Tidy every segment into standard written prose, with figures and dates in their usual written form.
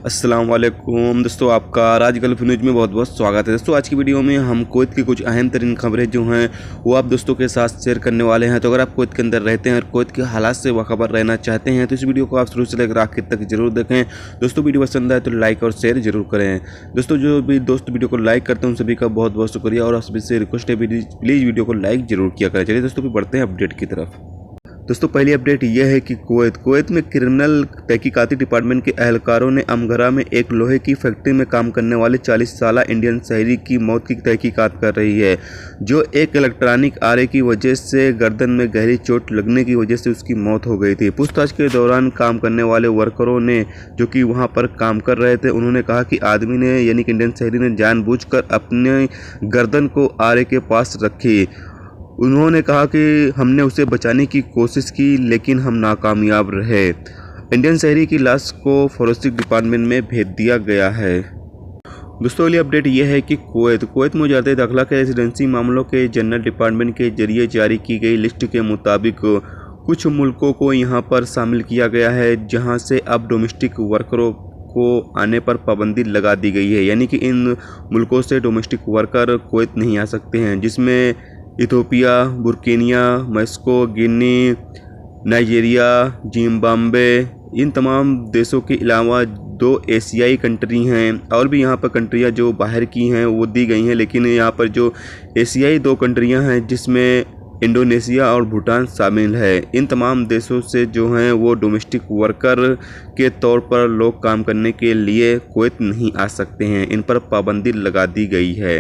अस्सलामुअलैकुम दोस्तों, आपका आज गल्फ न्यूज़ में बहुत बहुत स्वागत है। दोस्तों आज की वीडियो में हम कुवैत की कुछ अहम तरीन खबरें जो हैं वो आप दोस्तों के साथ शेयर करने वाले हैं। तो अगर आप कुवैत के अंदर रहते हैं और कुवैत के हालात से बाखबर रहना चाहते हैं तो इस वीडियो को आप शुरू से लेकर आखिर तक जरूर देखें। दोस्तों वीडियो पसंद आए तो लाइक और शेयर जरूर करें। दोस्तों जो भी दोस्त वीडियो को लाइक करते हैं उन सभी का बहुत बहुत शुक्रिया और आप सभी से रिक्वेस्ट है प्लीज़ वीडियो को लाइक जरूर किया करें। चलिए दोस्तों बढ़ते हैं अपडेट की तरफ। दोस्तों पहली अपडेट यह है कि कुवैत में क्रिमिनल तहकीकाती डिपार्टमेंट के अहलकारों ने अमघरा में एक लोहे की फैक्ट्री में काम करने वाले 40 साला इंडियन शहरी की मौत की तहकीकात कर रही है, जो एक इलेक्ट्रॉनिक आरे की वजह से गर्दन में गहरी चोट लगने की वजह से उसकी मौत हो गई थी। पूछताछ के दौरान काम करने वाले वर्करों ने जो कि वहां पर काम कर रहे थे उन्होंने कहा कि आदमी ने यानी कि इंडियन शहरी ने जानबूझकर अपने गर्दन को आरे के पास रखी। उन्होंने कहा कि हमने उसे बचाने की कोशिश की लेकिन हम नाकामयाब रहे। इंडियन शहरी की लाश को फोरेंसिक डिपार्टमेंट में भेज दिया गया है। दोस्तों अगली अपडेट यह है कि कुवैत में वज़ारत दाखिला के रेजिडेंसी मामलों के जनरल डिपार्टमेंट के जरिए जारी की गई लिस्ट के मुताबिक कुछ मुल्कों को यहां पर शामिल किया गया है जहां से अब डोमेस्टिक वर्करों को आने पर पाबंदी लगा दी गई है। यानी कि इन मुल्कों से डोमेस्टिक वर्कर कुवैत नहीं आ सकते हैं, जिसमें इथियोपिया, बुर्किना, मेक्सिको, गिनी, नाइजीरिया, जिम्बाब्वे, इन तमाम देशों के अलावा 2 एशियाई कंट्री हैं और भी यहाँ पर कंट्रियाँ जो बाहर की हैं वो दी गई हैं। लेकिन यहाँ पर जो एशियाई 2 कंट्रियाँ हैं जिसमें इंडोनेशिया और भूटान शामिल है, इन तमाम देशों से जो हैं वो डोमेस्टिक वर्कर के तौर पर लोग काम करने के लिए कुवैत नहीं आ सकते हैं। इन पर पाबंदी लगा दी गई है।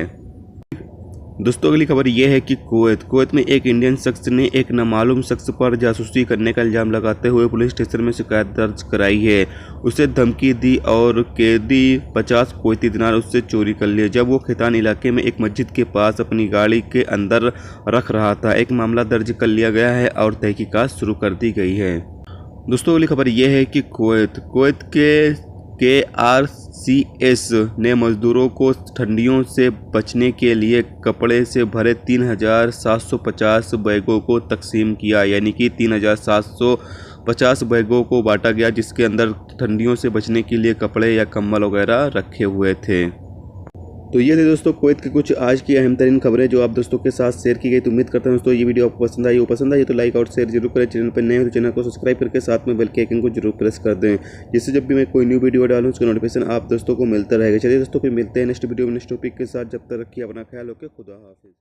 दोस्तों अगली खबर यह है कि कुवैत में एक इंडियन शख्स ने एक नामालूम शख्स पर जासूसी करने का इल्ज़ाम लगाते हुए पुलिस स्टेशन में शिकायत दर्ज कराई है। उसे धमकी दी और कैदी 50 कुवैती दिनार उससे चोरी कर लिए जब वो खैतान इलाके में एक मस्जिद के पास अपनी गाड़ी के अंदर रख रहा था। एक मामला दर्ज कर लिया गया है और तहकीकात शुरू कर दी गई है। दोस्तों अगली खबर यह है कि कुवैत के RCS ने मज़दूरों को ठंडियों से बचने के लिए कपड़े से भरे 3750 बैगों को तकसीम किया। यानी कि 3750 बैगों को बांटा गया जिसके अंदर ठंडियों से बचने के लिए कपड़े या कंबल वगैरह रखे हुए थे। तो ये थे दोस्तों कुवैत की कुछ आज की अहम तरीन खबरें जो आप दोस्तों के साथ शेयर की गई। तो उम्मीद करता हूं दोस्तों ये वीडियो आपको पसंद आई तो लाइक और शेयर जरूर करें। चैनल पर नए हो तो चैनल को सब्सक्राइब करके साथ में बेल के आइकन को जरूर प्रेस कर दें, जिससे जब भी मैं कोई न्यू वीडियो डालूं उसका नोटिफिकेशन आप दोस्तों को मिलता रहेगा। चलिए दोस्तों फिर मिलते हैं नेक्स्ट वीडियो में नेक्स्ट टॉपिक के साथ। जब तक रखिए अपना ख्याल, ओके, खुदा हाफिज़।